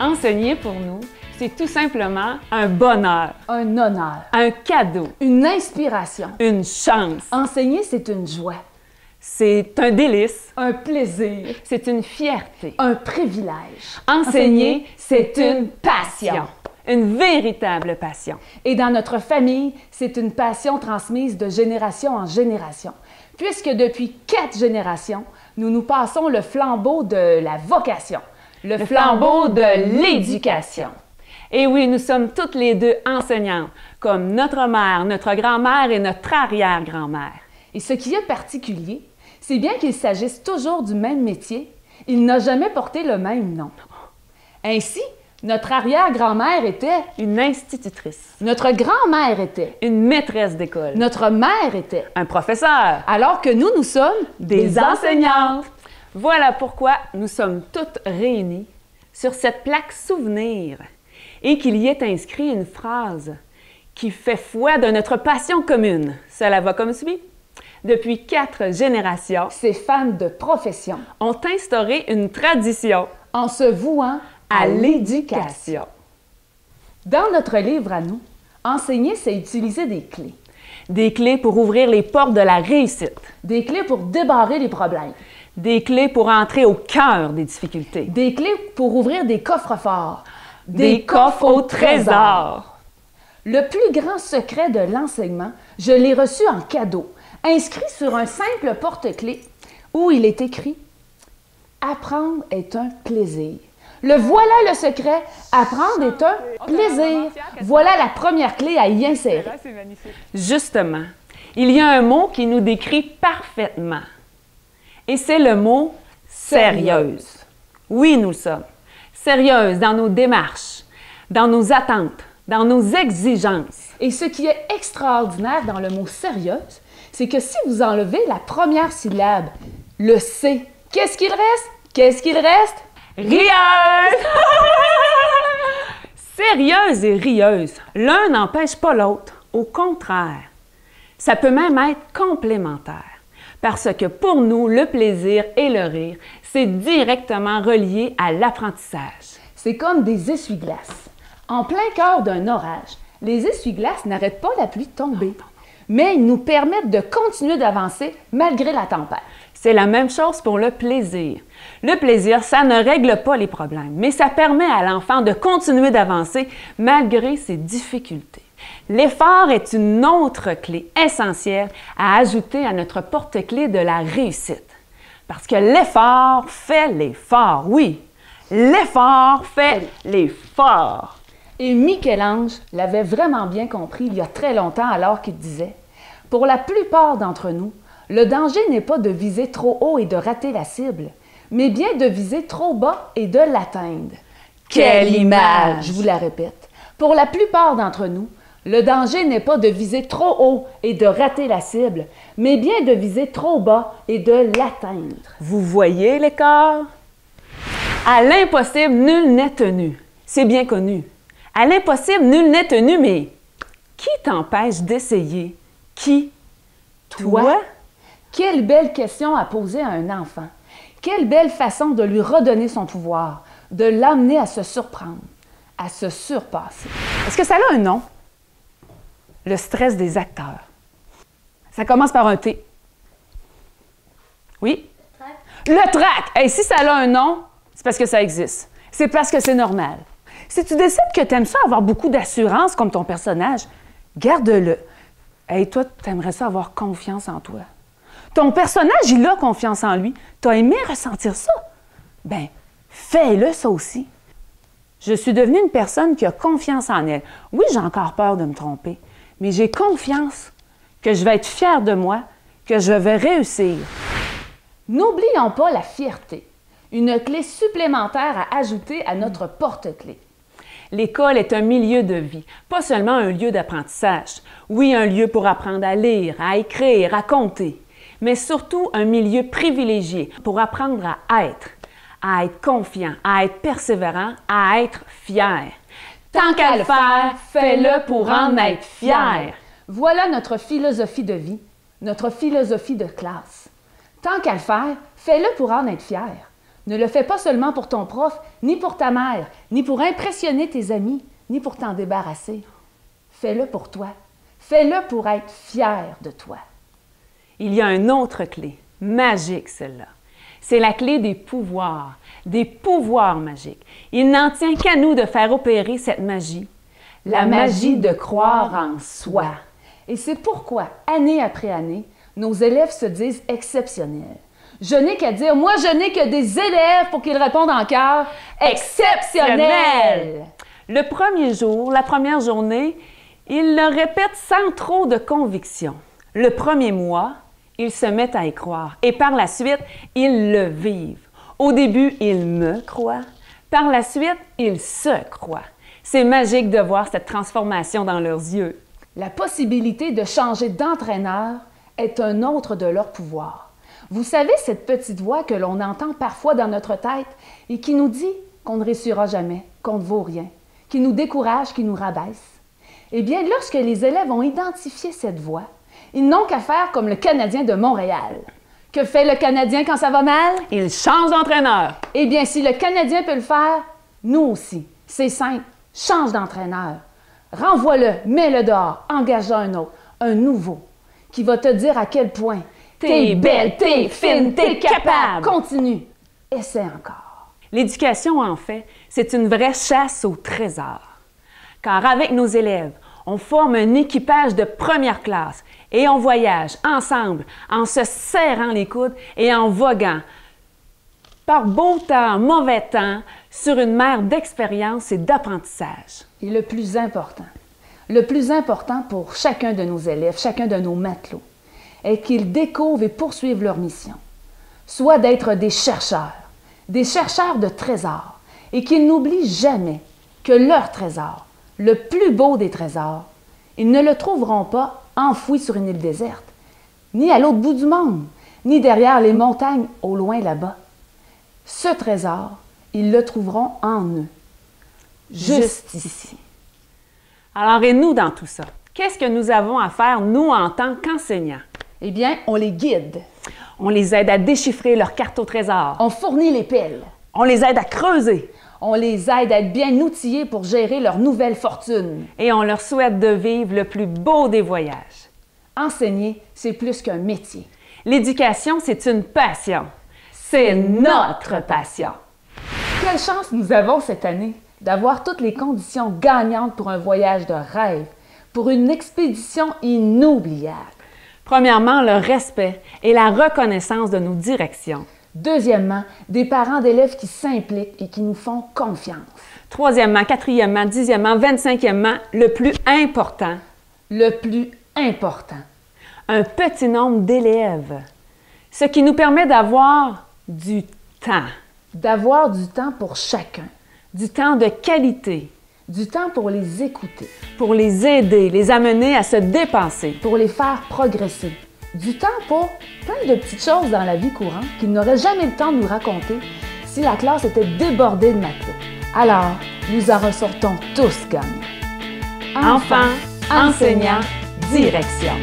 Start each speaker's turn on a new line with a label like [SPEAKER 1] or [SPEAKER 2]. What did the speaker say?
[SPEAKER 1] Enseigner pour nous, c'est tout simplement un bonheur,
[SPEAKER 2] Un honneur,
[SPEAKER 1] un cadeau,
[SPEAKER 2] une inspiration.
[SPEAKER 1] une chance.
[SPEAKER 2] Enseigner, c'est une joie,
[SPEAKER 1] C'est un délice,
[SPEAKER 2] un plaisir,
[SPEAKER 1] c'est une fierté.
[SPEAKER 2] un privilège.
[SPEAKER 1] Enseigner, c'est une passion, une véritable passion.
[SPEAKER 2] Et dans notre famille, c'est une passion transmise de génération en génération, puisque depuis 4 générations, nous nous passons le flambeau de la vocation,
[SPEAKER 1] Le flambeau de l'éducation. Et oui, nous sommes toutes les deux enseignantes, comme notre mère, notre grand-mère et notre arrière-grand-mère.
[SPEAKER 2] Et ce qui est particulier, c'est bien qu'il s'agisse toujours du même métier, il n'a jamais porté le même nom. Ainsi, notre arrière-grand-mère était,
[SPEAKER 1] Une institutrice,
[SPEAKER 2] notre grand-mère était,
[SPEAKER 1] une maîtresse d'école,
[SPEAKER 2] notre mère était,
[SPEAKER 1] un professeur,
[SPEAKER 2] alors que nous sommes
[SPEAKER 1] des enseignantes. Voilà pourquoi nous sommes toutes réunies sur cette plaque souvenir et qu'il y est inscrit une phrase qui fait foi de notre passion commune. Cela va comme suit. Depuis 4 générations,
[SPEAKER 2] Ces femmes de profession,
[SPEAKER 1] ont instauré une tradition
[SPEAKER 2] en se vouant
[SPEAKER 1] à l'éducation.
[SPEAKER 2] Dans notre livre à nous, enseigner, c'est utiliser des clés.
[SPEAKER 1] Des clés pour ouvrir les portes de la réussite.
[SPEAKER 2] Des clés pour débarrer les problèmes.
[SPEAKER 1] Des clés pour entrer au cœur des difficultés.
[SPEAKER 2] Des clés pour ouvrir des coffres forts.
[SPEAKER 1] Des coffres au trésor.
[SPEAKER 2] Le plus grand secret de l'enseignement, je l'ai reçu en cadeau, inscrit sur un simple porte-clés où il est écrit « Apprendre est un plaisir ». Le voilà le secret, apprendre est un plaisir. Voilà la première clé à y insérer.
[SPEAKER 1] Justement, il y a un mot qui nous décrit parfaitement. Et c'est le mot « sérieuse ». Oui, nous le sommes. Sérieuse dans nos démarches, dans nos attentes, dans nos exigences.
[SPEAKER 2] Et ce qui est extraordinaire dans le mot « sérieuse », c'est que si vous enlevez la première syllabe, le « C », qu'est-ce qu'il reste? Qu'est-ce qu'il reste?
[SPEAKER 1] Rieuse! Sérieuse et rieuse, l'un n'empêche pas l'autre. Au contraire, ça peut même être complémentaire. Parce que pour nous, le plaisir et le rire, c'est directement relié à l'apprentissage.
[SPEAKER 2] C'est comme des essuie-glaces. En plein cœur d'un orage, les essuie-glaces n'arrêtent pas la pluie de tomber, mais ils nous permettent de continuer d'avancer malgré la tempête.
[SPEAKER 1] C'est la même chose pour le plaisir. Le plaisir, ça ne règle pas les problèmes, mais ça permet à l'enfant de continuer d'avancer malgré ses difficultés. L'effort est une autre clé essentielle à ajouter à notre porte-clés de la réussite. Parce que l'effort fait l'effort, oui. L'effort fait l'effort.
[SPEAKER 2] Et Michel-Ange l'avait vraiment bien compris il y a très longtemps alors qu'il disait « Pour la plupart d'entre nous, le danger n'est pas de viser trop haut et de rater la cible, mais bien de viser trop bas et de l'atteindre. »
[SPEAKER 1] Quelle image!
[SPEAKER 2] Je vous la répète. Pour la plupart d'entre nous, le danger n'est pas de viser trop haut et de rater la cible, mais bien de viser trop bas et de l'atteindre.
[SPEAKER 1] Vous voyez l'écart? À l'impossible, nul n'est tenu. C'est bien connu. À l'impossible, nul n'est tenu, mais qui t'empêche d'essayer? Qui? Toi?
[SPEAKER 2] Quelle belle question à poser à un enfant. Quelle belle façon de lui redonner son pouvoir, de l'amener à se surprendre, à se surpasser.
[SPEAKER 1] Est-ce que ça a un nom? Le stress des acteurs. Ça commence par un T. Oui? Le trac! Hey, si ça a un nom, c'est parce que ça existe. C'est parce que c'est normal. Si tu décides que tu aimes ça avoir beaucoup d'assurance comme ton personnage, garde-le. Hey, toi, tu aimerais ça avoir confiance en toi. Ton personnage, il a confiance en lui. Tu as aimé ressentir ça? Ben, fais-le ça aussi. Je suis devenue une personne qui a confiance en elle. Oui, j'ai encore peur de me tromper, mais j'ai confiance que je vais être fière de moi, que je vais réussir.
[SPEAKER 2] N'oublions pas la fierté, une clé supplémentaire à ajouter à notre porte-clés.
[SPEAKER 1] L'école est un milieu de vie, pas seulement un lieu d'apprentissage. Oui, un lieu pour apprendre à lire, à écrire, à compter, mais surtout un milieu privilégié pour apprendre à être confiant, à être persévérant, à être fier. Tant qu'à le faire, fais-le pour en être fier.
[SPEAKER 2] Voilà notre philosophie de vie, notre philosophie de classe. Tant qu'à le faire, fais-le pour en être fier. Ne le fais pas seulement pour ton prof, ni pour ta mère, ni pour impressionner tes amis, ni pour t'en débarrasser. Fais-le pour toi. Fais-le pour être fier de toi.
[SPEAKER 1] Il y a une autre clé, magique celle-là. C'est la clé des pouvoirs magiques. Il n'en tient qu'à nous de faire opérer cette magie.
[SPEAKER 2] La magie de croire en soi. Et c'est pourquoi, année après année, nos élèves se disent exceptionnels. Je n'ai qu'à dire, moi, je n'ai que des élèves pour qu'ils répondent en chœur exceptionnels.
[SPEAKER 1] Le premier jour, la première journée, ils le répètent sans trop de conviction. Le premier mois, ils se mettent à y croire et par la suite, ils le vivent. Au début, ils me croient. Par la suite, ils se croient. C'est magique de voir cette transformation dans leurs yeux.
[SPEAKER 2] La possibilité de changer d'entraîneur est un autre de leurs pouvoirs. Vous savez, cette petite voix que l'on entend parfois dans notre tête et qui nous dit qu'on ne réussira jamais, qu'on ne vaut rien, qui nous décourage, qui nous rabaisse. Eh bien, lorsque les élèves ont identifié cette voix, ils n'ont qu'à faire comme le Canadien de Montréal. Que fait le Canadien quand ça va mal?
[SPEAKER 1] Il change d'entraîneur.
[SPEAKER 2] Eh bien, si le Canadien peut le faire, nous aussi. C'est simple. Change d'entraîneur. Renvoie-le, mets-le dehors, engage un autre, un nouveau, qui va te dire à quel point t'es belle, t'es fine, t'es capable. Continue. Essaie encore.
[SPEAKER 1] L'éducation, en fait, c'est une vraie chasse au trésor. Car avec nos élèves, on forme un équipage de première classe et on voyage ensemble en se serrant les coudes et en voguant par beau temps, mauvais temps, sur une mer d'expérience et d'apprentissage.
[SPEAKER 2] Et le plus important pour chacun de nos élèves, chacun de nos matelots, est qu'ils découvrent et poursuivent leur mission, soit d'être des chercheurs de trésors, et qu'ils n'oublient jamais que leur trésor, le plus beau des trésors, ils ne le trouveront pas enfoui sur une île déserte, ni à l'autre bout du monde, ni derrière les montagnes au loin là-bas. Ce trésor, ils le trouveront en eux, juste ici.
[SPEAKER 1] Alors, et nous dans tout ça? Qu'est-ce que nous avons à faire, nous, en tant qu'enseignants?
[SPEAKER 2] Eh bien, on les guide.
[SPEAKER 1] On les aide à déchiffrer leur carte au trésor.
[SPEAKER 2] On fournit les piles.
[SPEAKER 1] On les aide à creuser.
[SPEAKER 2] On les aide à être bien outillés pour gérer leur nouvelle fortune.
[SPEAKER 1] Et on leur souhaite de vivre le plus beau des voyages.
[SPEAKER 2] Enseigner, c'est plus qu'un métier.
[SPEAKER 1] L'éducation, c'est une passion. C'est notre passion.
[SPEAKER 2] Quelle chance nous avons cette année d'avoir toutes les conditions gagnantes pour un voyage de rêve, pour une expédition inoubliable.
[SPEAKER 1] Premièrement, le respect et la reconnaissance de nos directions.
[SPEAKER 2] Deuxièmement, des parents d'élèves qui s'impliquent et qui nous font confiance.
[SPEAKER 1] Troisièmement, quatrièmement, dixièmement, 25e, le plus important.
[SPEAKER 2] Le plus important.
[SPEAKER 1] Un petit nombre d'élèves. Ce qui nous permet d'avoir du temps.
[SPEAKER 2] D'avoir du temps pour chacun.
[SPEAKER 1] Du temps de qualité.
[SPEAKER 2] Du temps pour les écouter.
[SPEAKER 1] Pour les aider, les amener à se dépenser.
[SPEAKER 2] Pour les faire progresser. Du temps pour plein de petites choses dans la vie courante qu'ils n'auraient jamais le temps de nous raconter si la classe était débordée de matelots. Alors, nous en ressortons tous gagnants.
[SPEAKER 1] Enfants, enseignants, direction.